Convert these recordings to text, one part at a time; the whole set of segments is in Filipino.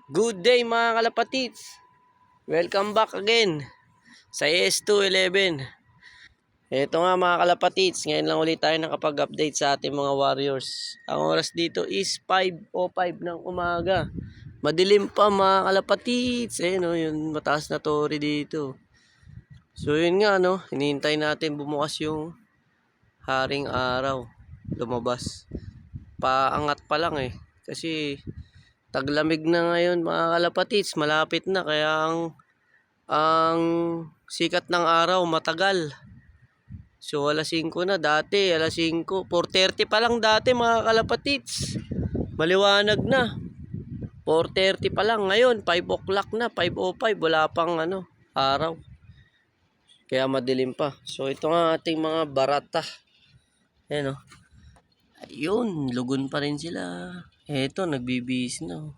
Good day mga kalapatids. Welcome back again sa AS211. Ito nga mga kalapatids, ngayon lang ulit tayo nakapag-update sa ating mga warriors. Ang oras dito is 5:05 ng umaga. Madilim pa mga kalapatids. Ayun o, yung mataas na tori dito. So yun nga no, hinihintay natin bumukas yung haring araw. Lumabas. Paangat pa lang eh. Kasi taglamig na ngayon mga kalapatids, malapit na kaya ang sikat ng araw matagal. So alas 5 na dati, alas 5, 4:30 pa lang dati mga kalapatids. Maliwanag na. 4:30 pa lang ngayon, 5 o'clock na, 5:05 wala pang araw. Kaya madilim pa. So ito nga ating mga barata. Ayan o. Ayun, lugon pa rin sila. Eto, nagbibihis na.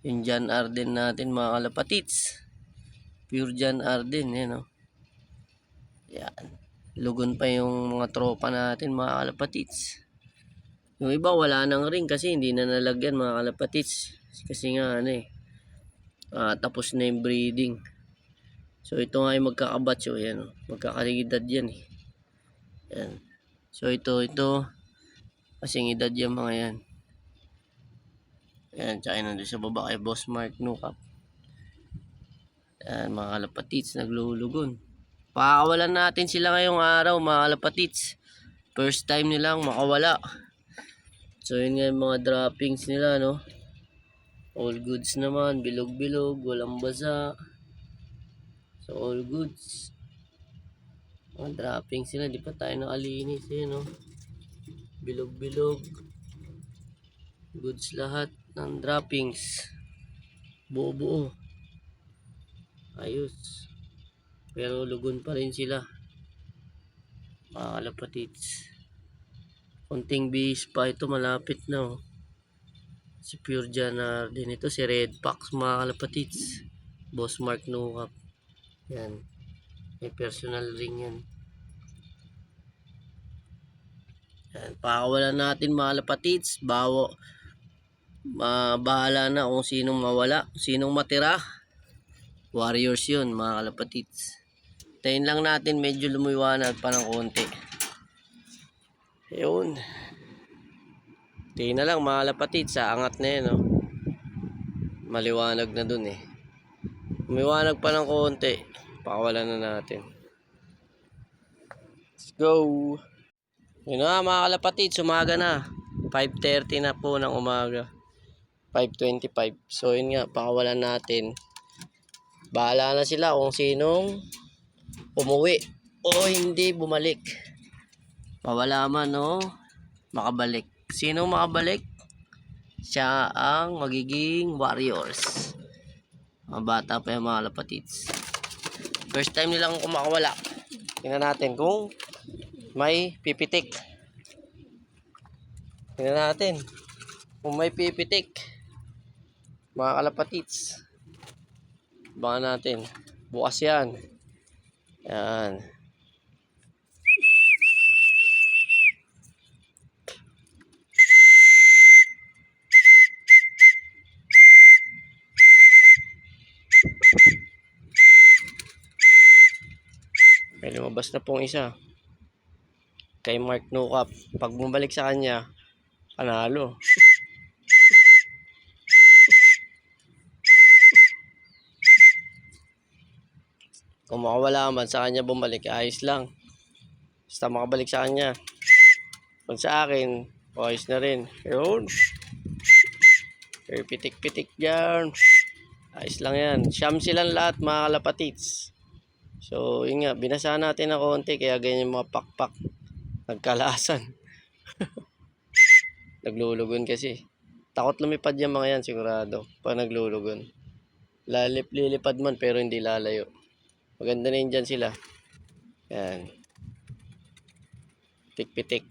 Yung John Arden natin mga kalapatids. Pure John Arden, yan o. Yan. Lugon pa yung mga tropa natin mga kalapatids. Yung iba wala nang ring kasi hindi na nalagyan mga kalapatids. Kasi nga tapos na yung breeding. So ito nga yung magkakabatch o yan o. Magkakaligidad yan eh. Yan. So ito. Kasing edad yung mga yan. Yan, tsaka nandun sa baba kay Boss Mark Nukap. Yan, mga kalapatids, naglulugon. Pakakawalan natin sila ngayong araw, mga kalapatids. First time nilang makawala. So, yun nga yung mga droppings nila, no? All goods naman, bilog-bilog, walang basa. So, all goods. Mga droppings sila, di pa tayo nakalinis, no? Bilog-bilog. Goods lahat ng droppings. Buo-buo. Ayos. Pero lugon pa rin sila. Mga kalapatids. Konting bihis pa ito, malapit na oh. Si Pure John Arden. Ito si Red Fox mga kalapatids. Boss Mark Nukap. Yan. May personal ring yan. Yan. Pakawalan natin mga kalapatids. Bahala na kung sinong mawala. Sinong matira. Warriors yun mga kalapatids. Tayin lang natin medyo lumiwanag pa ng konti. Ayun. Tingnan na lang mga kalapatids, sa angat na yan oh. Maliwanag na dun eh. Lumiwanag pa ng konti. Pakawalan na natin. Let's go. Yun na mga kalapatids, umaga na. 5:30 na po ng umaga. 5:25. So yun nga, pakawalan natin. Bahala na sila kung sinong umuwi o hindi bumalik. Mawala man o makabalik. Sino makabalik? Siya ang magiging warriors. Mga bata pa yung mga kalapatids. First time nilang kumakawala. Tingnan natin kung may pipitik. Tingnan natin kung may pipitik. Mga kalapatids. Baka natin. Bukas yan. Yan. May lumabas na pong isa. Kay Mark Nukap. Pag bumalik sa kanya, panalo. Kung makawala man sa kanya bumalik, ayos lang. Basta makabalik sa kanya. Kung sa akin, ayos na rin. Yun. Pitik-pitik dyan. Ayos lang yan. Siyam silang lahat mga kalapatids. So, yun nga. Binasa natin na konti. Kaya ganyan yung mga pakpak. Nagkalasan. Naglulugon kasi. Takot lumipad yung mga yan sigurado. Pag naglulugon. Lilipad man pero hindi lalayo. Maganda na yun dyan sila. Yan. Pitik-pitik.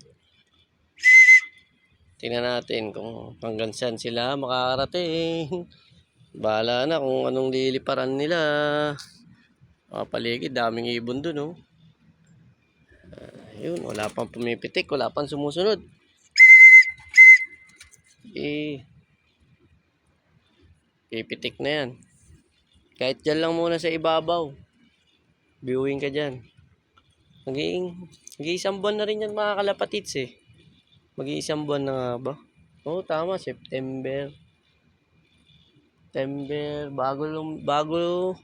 Tingnan natin kung hanggang saan sila makakarating. Bahala na kung anong liliparan nila. Mga paligid, daming ibon dun oh. Yun, wala pang pumipitik, wala pang sumusunod. Pipitik na yan. Kahit dyan lang muna sa ibabaw. Viewing ka dyan. Mag-iisang buwan na rin yan mga kalapatids eh. Mag-iisang buwan na nga ba? Oo, tama. September. Bago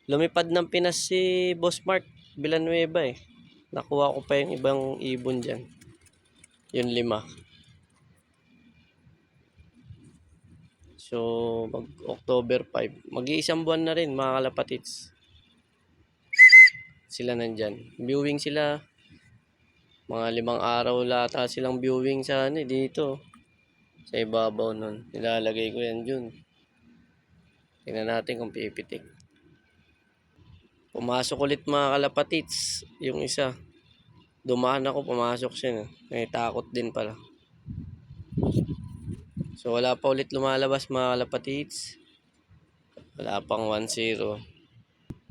lumipad ng Pinas si Boss Mark Villanueva eh. Nakuha ko pa yung ibang ibon dyan. Yung 5. So, October 5. Mag-iisang buwan na rin mga kalapatids. Sila nandyan. Viewing sila. Mga 5 araw lata silang viewing sa dito. Sa ibabaw nun. Nilalagay ko yan dun. Tingnan natin kung pipitik. Pumasok ulit mga kalapatids. Yung isa. Dumaan ako, pumasok siya. May takot din pala. So wala pa ulit lumalabas mga kalapatids. Wala pang 1-0.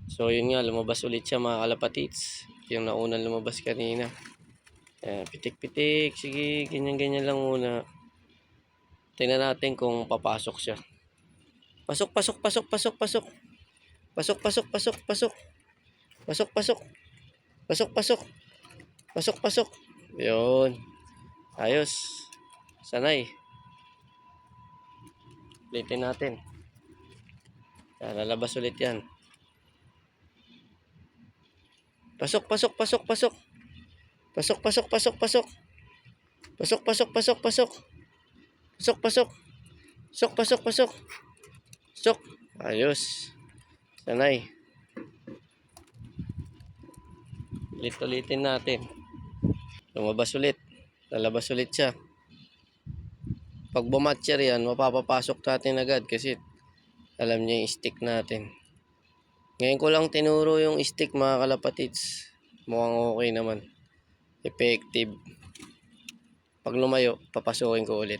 So yun nga, lumabas ulit siya mga kalapatids. Yung naunang lumabas kanina. Pitik-pitik. Sige, ganyan-ganyan lang muna. Tingnan natin kung papasok siya. Pasok, pasok, pasok, pasok, pasok. Pasok, pasok, pasok, pasok. Pasok, pasok. Pasok, pasok. Pasok, pasok. Yun. Ayos. Sanay. Ulitin natin. Lalabas ulit yan. Pasok, pasok, pasok, pasok. Pasok, pasok, pasok, pasok. Pasok, pasok, pasok, pasok. Pasok, pasok. Pasok, pasok, pasok. Pasok. Ayos. Sanay. Ulit-ulitin natin. Lumabas ulit. Lalabas ulit siya. Pag bumatcher yan, mapapapasok natin agad kasi alam niya yung stick natin. Ngayon ko lang tinuro yung stick mga kalapatids. Mukhang okay naman. Effective. Pag lumayo, papasukin ko ulit.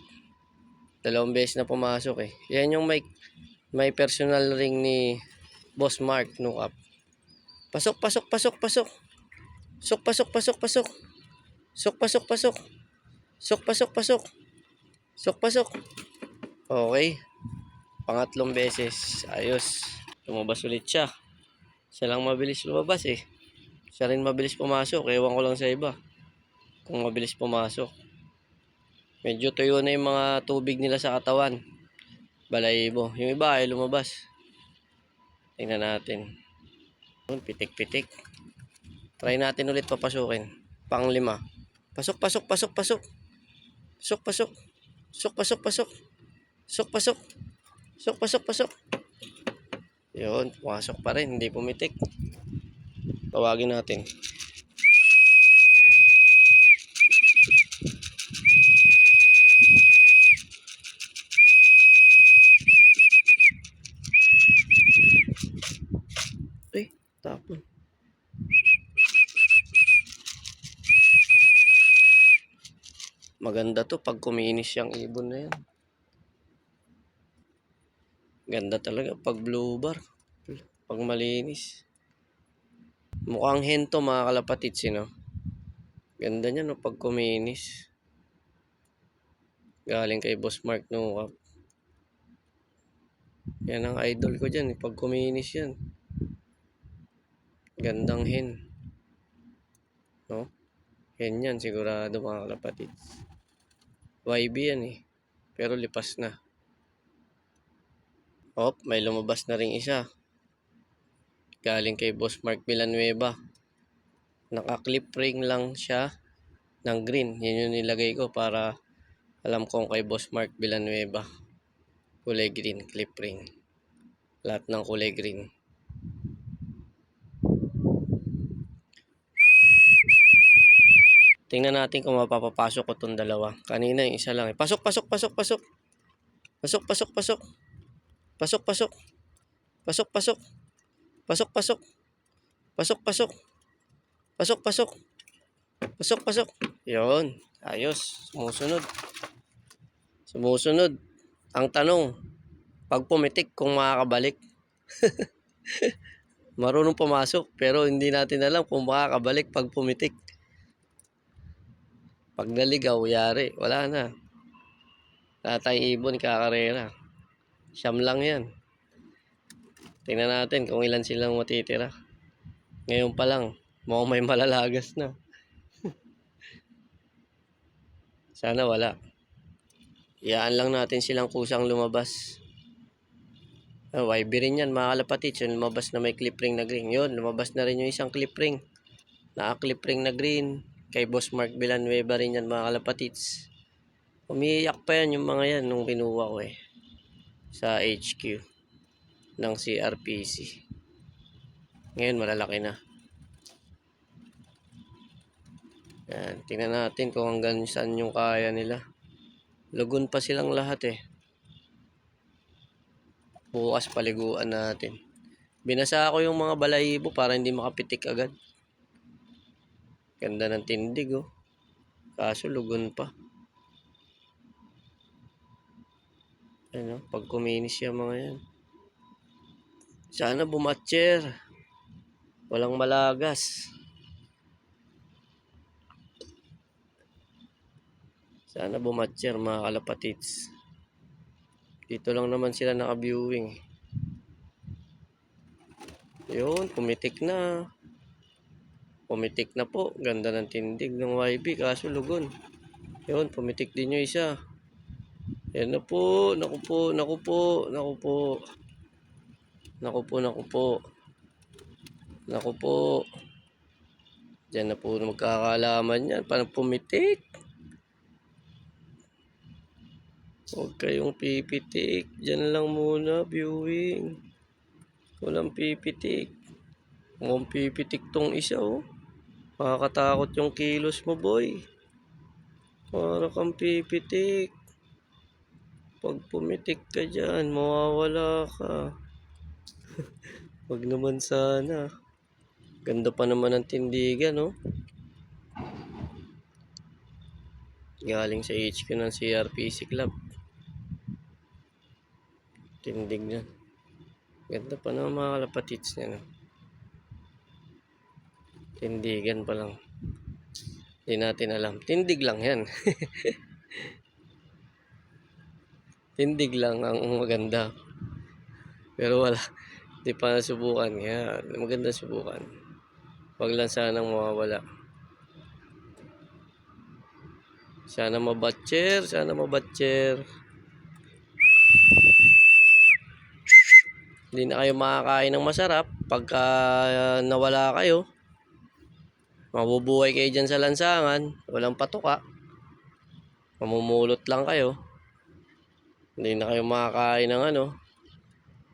2 beses na pumasok eh. Yan yung may personal ring ni Boss Mark no up. Pasok, pasok, pasok, pasok. Pasok, pasok, pasok, pasok. Pasok, pasok, pasok. Pasok, pasok, pasok. Pasok, pasok. Okay. Pangatlong beses. Ayos. Lumabas ulit siya. Siya lang mabilis lumabas eh. Siya rin mabilis pumasok. Ewan ko lang sa iba kung mabilis pumasok. Medyo tuyo na yung mga tubig nila sa katawan. Balahibo. Yung iba ay lumabas. Tingnan natin. Pitik-pitik. Try natin ulit papasukin. Pang 5. Pasok, pasok, pasok, pasok. Pasok, pasok. Pasok, pasok, pasok. Pasok, pasok. Pasok, pasok, pasok. Yun, pumasok pa rin. Hindi pumitik. Tawagin natin. Tapon. Maganda to pag kuminis yung ibon na yan. Ganda talaga pag blue bar. Pag malinis. Mukhang hento mga kalapatids no? Ganda niya no pag kuminis. Galing kay Boss Mark no. Yan ang idol ko dyan pag kuminis yan. Gandang hen. No? Hen yan sigurado mga kalapatids. YB yan eh. Pero lipas na. May lumabas na ring isa. Galing kay Boss Mark Villanueva. Naka-clip ring lang siya ng green. Yan yung nilagay ko para alam kong kay Boss Mark Villanueva. Kulay green, clip ring. Lahat ng kulay green. Tingnan natin kung mapapapasok ko itong dalawa. Kanina yung isa lang. Pasok, pasok, pasok, pasok. Pasok, pasok, pasok. Pasok, pasok. Pasok, pasok. Pasok, pasok. Pasok, pasok. Pasok, pasok. Pasok, pasok. Yun. Ayos. Sumusunod. Sumusunod. Ang tanong, pag pumitik kung makakabalik. Marunong pumasok pero hindi natin alam kung makakabalik pag pumitik. Pag naligaw, yari. Wala na. Wala tayong ibon, kakarera. Siyam lang yan. Tingnan natin kung ilan silang matitira. Ngayon pa lang, mukhang may malalagas na. Sana wala. Iyaan lang natin silang kusang lumabas. YB rin yan mga kalapatid. Yung lumabas na may clip ring na green. Yun, lumabas na rin yung isang clip ring. Naka-clip ring na green. Kay Boss Mark Villanueva rin yan mga kalapatids. Umiiyak pa yan yung mga yan nung kinuha ko sa HQ ng CRPC. Ngayon malalaki na. Yan, tingnan natin kung hanggang saan yung kaya nila. Lugon pa silang lahat Bukas paliguan natin. Binasa ko yung mga balahibo para hindi makapitik agad. Ganda ng tindig Kaso lugon pa. Pag kuminis yung mga yan. Sana bumatcher. Walang malagas. Sana bumatcher mga kalapatids. Dito lang naman sila naka-viewing. Yun, pumitik na. Pumitik na po. Ganda ng tindig ng YB kaso lugon. Yun, pumitik din yung isa. Yan na po. Naku po, naku po, naku po. Naku po, naku po. Naku po. Diyan na po magkakalaman yan. Parang pumitik. Huwag kayong pipitik. Diyan lang muna, viewing. Walang pipitik. Mukhang pipitik tong isa Makakatakot yung kilos mo, boy. Para kang pipitik. Pag pumitik ka dyan, mawawala ka. Wag naman sana. Ganda pa naman ng tindigan, Galing sa HQ ng CRPC Club. Tindig na. Ganda pa naman mga kalapatids niya, Tindigan pa lang. Hindi natin alam. Tindig lang yan. Tindig lang ang maganda. Pero wala. Hindi pa nasubukan. Kaya maganda subukan. Wag lang sanang mawawala. Sana mabatcher. Sana mabatcher. Hindi na kayo makakain ng masarap. Pagka nawala kayo. Mabubuhay kayo dyan sa lansangan. Walang patuka. Mamumulot lang kayo. Hindi na kayo makakain ng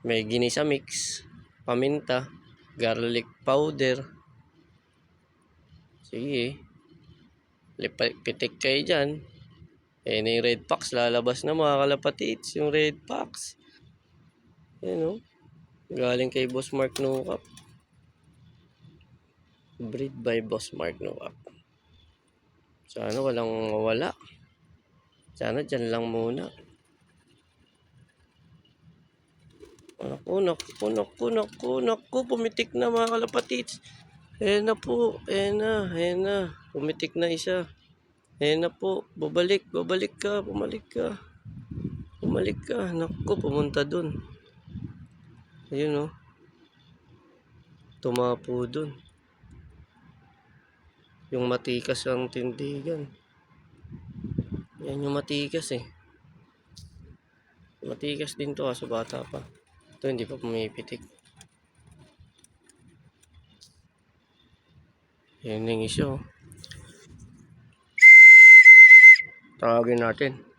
may ginisa mix, paminta, garlic powder. Sige. Pitik kayo dyan. Na yung red fox lalabas na mga kalapatids. Yung red fox. Yan Galing kay Boss Mark Nukap. Breed by Boss Mark Nukap. Sana walang mawala. Sana dyan lang muna. Naku, pumitik na mga kalapatids. Na po, na. Pumitik na isa. Na po, bumalik ka. Naku, pumunta dun. Ayun Tumapo dun. Yung matikas ang tindigan. Yan yung matikas Matikas din to sa bata pa. Ito hindi pa pumipitik. Yan yung isa Tawagin natin.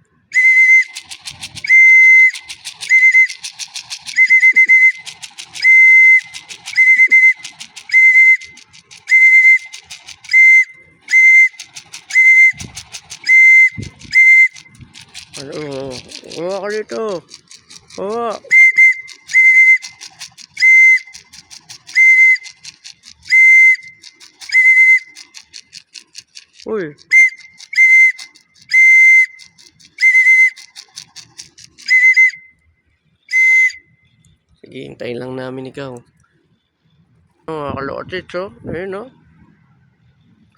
Uwa ka dito. Uwa. Uy. Sige, hintayin lang namin ikaw. Kalotits Ayun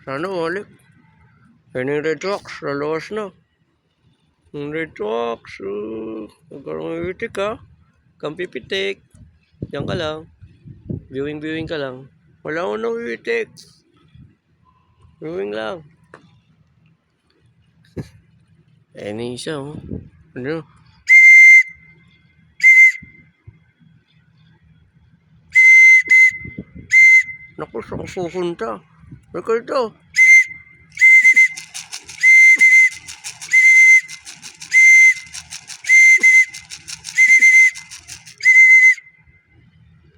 Sana umalik. Ayun yung red wax. Lalawas na. Yung red wax. Nagkaroon ng itik Kang pipitik. Diyan ka lang. Viewing ka lang. Wala ko nang pipitik. Viewing lang. Ni isa oh. Ano? Naku, saan ka pupunta? Halika ito.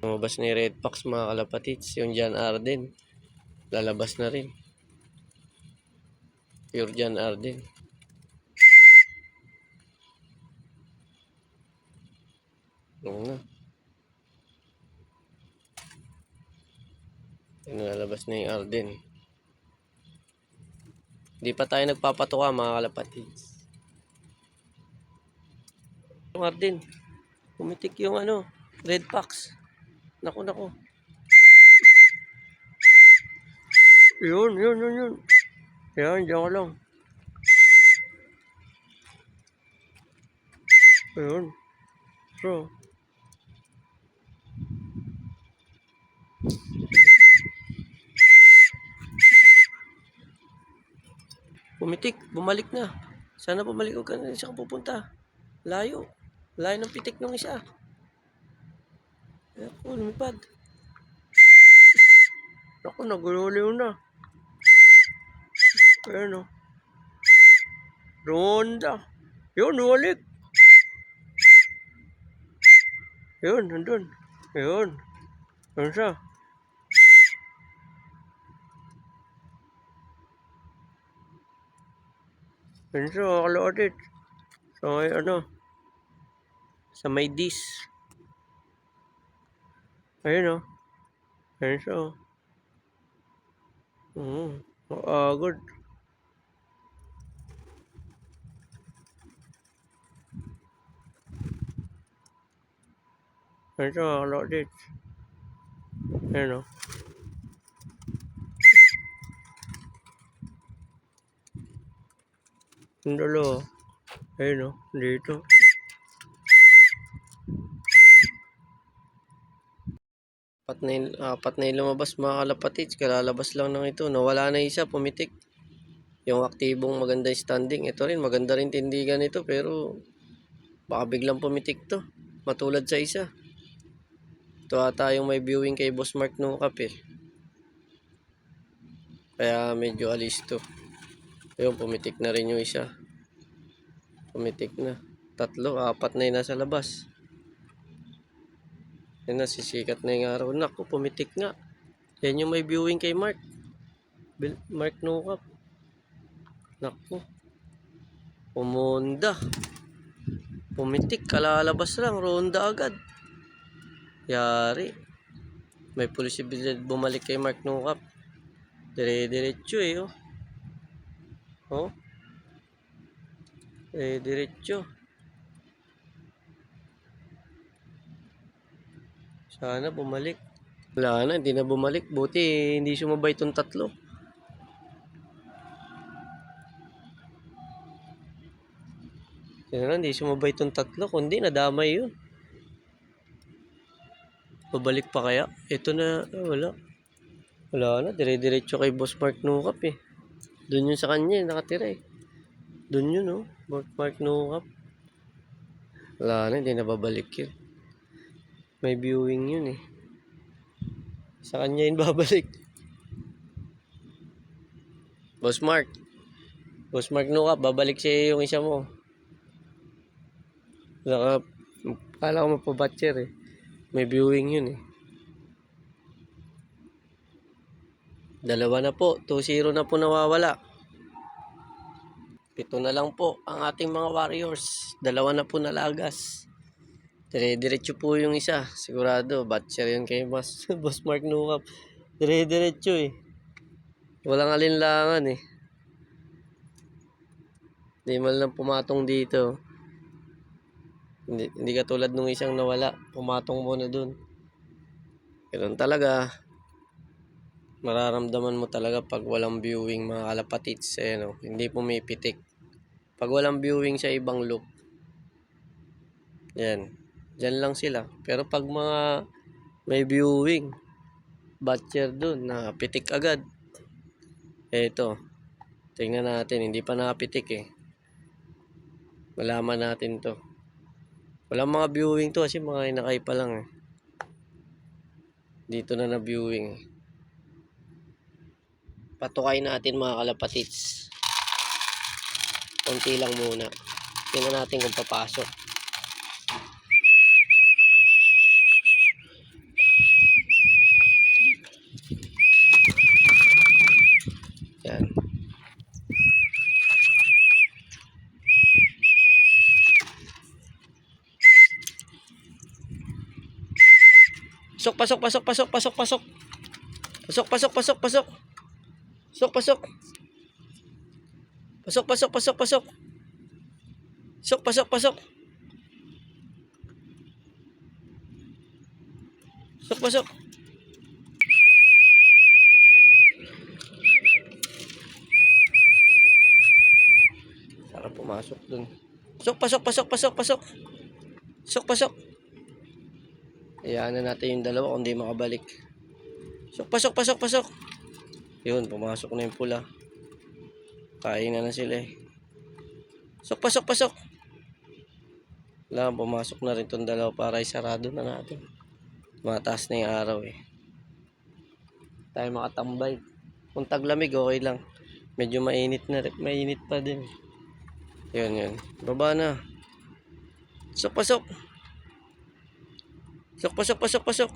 Lumabas ni Red Fox mga kalapatits. Yung John Arden. Lalabas na rin. Pure John Arden. Oo nga. Lalabas na yung Arden. Hindi pa tayo nagpapatuka mga kalapatits. Yung Arden. Pumitik yung ano. Red Fox. Naku. Yun. Yan, diyan ka lang. Ayun. So. Pumitik. Bumalik na. Sana bumalik ka na siya pupunta. Layo. Layo ng pitik ng isa. Ako, lumipad. Ako, naguliw na. Ayan o. Ronda. Yun, walik. Yun, nandun. Yun. Yun siya. Yun siya, kalautit. So, may ano. Sa may dis. Ayun o. Ayun siya o. Good. Ayun siya, kalautit. Ayun o. Yung dalawa. Ayun o, dito. Apat na yung lumabas mga kalapatits. Kalalabas lang ng ito. Nawala na isa, pumitik. Yung aktibong maganda yung standing. Ito rin, maganda rin tindigan ito. Pero baka biglang pumitik to. Matulad sa isa. Ito ata yung may viewing kay Boss Mark Nukap eh. Kaya medyo alis to. Ayun, pumitik na rin yung isa. Pumitik na. 3, 4 na yung nasa labas. Yan na, sisikat na yung araw. Naku, pumitik nga. Yan yung may viewing kay Mark. Mark Nukap. Naku. Pumonda. Pumitik, kalalabas lang. Ronda agad. Yari. May posibilidad bumalik kay Mark Nukap. Dire-diretso eh oh. Oh. Diretso. Sana bumalik. Wala na, hindi na bumalik. Buti hindi sumabay itong 3. Hindi sumabay itong 3. Kundi nadamay yun. Babalik pa kaya? Ito na, wala. Wala na, dire-diretso kay Boss Mark Nukap eh. Doon yun sa kanya, nakatira eh. Doon yun oh, Boss Mark Nukap. Wala na, hindi na babalik yun. May viewing yun eh. Sa kanya yun babalik. Boss Mark Nukap, babalik siya yung isa mo. Kala ko mapabatcher eh. May viewing yun eh. 2 na po. 2-0 na po nawawala. 7 na lang po ang ating mga Warriors. 2 na po nalagas. Dire-diretso po yung isa. Sigurado, batcher yun kay Boss Mark Nukap. Dire-diretso eh. Walang alinlangan eh. Hindi man lang pumatong dito. Hindi katulad nung isang nawala. Pumatong muna dun. Ganun talaga. Mararamdaman mo talaga pag walang viewing mga kalapatits. Eh, no? Hindi pumipitik. Pag walang viewing sa ibang loop. Yan. Diyan lang sila. Pero pag mga may viewing, batcher dun, napitik agad. Eto, tingnan natin, hindi pa napitik eh. Malaman natin to. Walang mga viewing to kasi mga inakay pa lang eh. Dito na viewing eh. Patukay natin mga kalapatits. Konti lang muna. Tingnan natin kung papasok. Yan. Pasok, pasok, pasok, pasok, pasok, pasok. Pasok, pasok, pasok, pasok. Pasok, pasok. Pasok, pasok, pasok, pasok. Pasok, pasok, pasok. Pasok, pasok. Sarap pumasok dun. Pasok, pasok, pasok, pasok, pasok. Pasok, pasok. Hayaan na natin yung dalawa kung di makabalik. Pasok, pasok, pasok, pasok. Yun, pumasok na yung pula. Kain na sila eh. Pasok, pasok, pasok. Wala, pumasok na rin itong dalawa para isarado na natin. Mataas na yung araw eh. Tayo makatambay. Kung taglamig, okay lang. Medyo mainit na rin. Mainit pa din. Yun, yun. Baba na. Pasok, pasok. Pasok, pasok, pasok, pasok.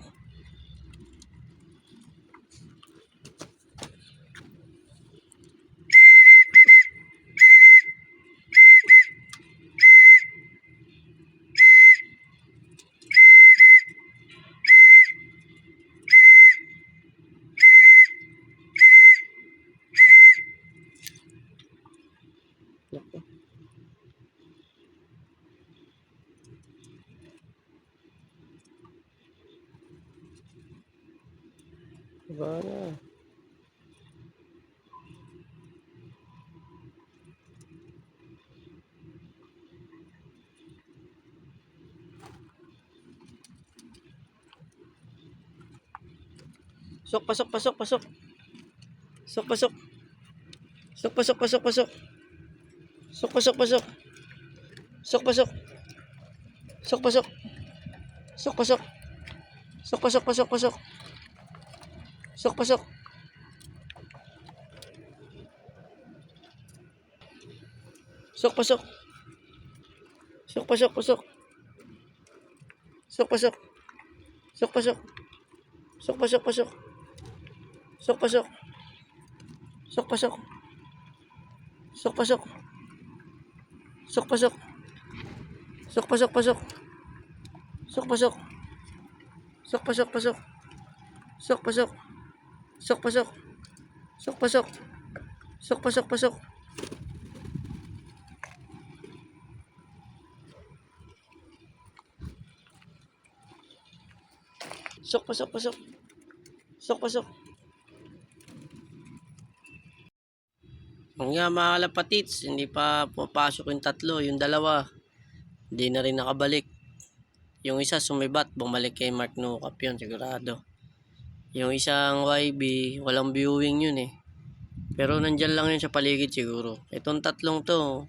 Naku. Baba na. Pasok, pasok, pasok, pasok. Pasok, pasok. Pasok, pasok, pasok, pasok. Pasok, pasok, pasok. Pasok, pasok. Pasok, pasok. Pasok, pasok. Pasok, pasok, pasok, pasok. Pasok, pasok. Pasok, pasok. Pasok, pasok, pasok. Pasok, pasok. Pasok, pasok. Pasok, pasok, pasok. Pasok, pasok. Pasok, pasok. Pasok, pasok. Pasok, pasok. Pasok, pasok, pasok. Pasok, pasok. Pasok, pasok, pasok. Pasok, pasok. Pasok, pasok. Pasok, pasok. Pasok, pasok, pasok. Pasok, pasok, pasok. Pasok, pasok. Ang nga mga kalapatits, hindi pa pumapasok yung tatlo. Yung dalawa, hindi na rin nakabalik. Yung isa sumibat, bumalik kay Mark Nukap yun, sigurado. Yung isang YB, walang viewing yun eh. Pero nandyan lang yun sa paligid siguro. Itong tatlong to,